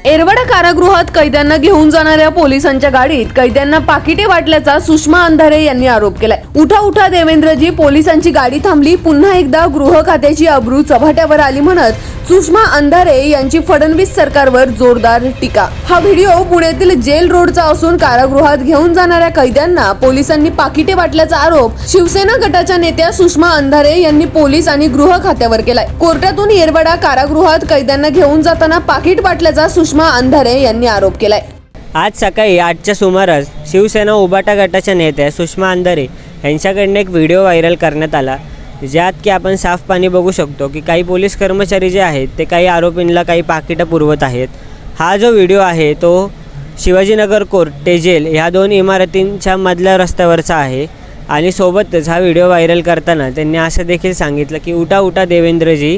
येरवडा कारागृहात कैद्यांना घेऊन जाणाऱ्या पोलिसांच्या गाडीत कैद्यांना पाकिटे वाटल्याचा सुषमा अंधारे यांनी आरोप केलाय। उठा उठा देवेंद्रजी, पोलिसांची गाडी थांबली, पुन्हा एकदा गृह खात्याची अब्रू चव्हाट्यावर आली म्हणत सुषमा अंधारे यांची फडणवीस सरकारवर जोरदार टीका। हा व्हिडिओ पुण्यातील जेल रोडचा असून कारागृहात घेऊन जाणाऱ्या कैद्यांना पोलिसांनी पाकिटे वाटल्याचा आरोप शिवसेना गटाच्या नेत्या सुषमा अंधारे यांनी पोलीस आणि गृह खात्यावर केलाय। कोर्टातून येरवडा कारागृहात कैद्यांना घेऊन जाताना पाकिट वाटल्याचा सुषमा अंधारे यांनी आरोप केलाय। आज सकाळी 8च्या सुमारास शिवसेना उबाटा गटाच्या नेत्या सुषमा अंधारे यांच्याकडून एक व्हिडिओ व्हायरल करण्यात आला, ज्यात की आपण साफ पाणी बघू शकतो की काही पोलीस कर्मचारी जे आहेत ते काही आरोपींना काही पाकिटं पुरवत आहेत। हा जो व्हिडिओ आहे तो शिवाजीनगर कोर्ट ते जेल ह्या दोन इमारतींच्या मधल्या रस्त्यावरचा आहे आणि सोबतच हा व्हिडिओ व्हायरल करताना त्यांनी असं देखील सांगितलं की उठा उठा देवेंद्रजी,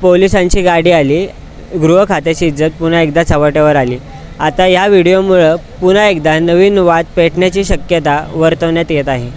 पोलिसांची गाडी आली, गृह खात्याची इज्जत पुन्हा एकदा चव्हाट्यावर आली। आता या व्हिडिओमुळे पुन्हा एकदा नवीन वाद पेटण्याची शक्यता वर्तवण्यात येत आहे।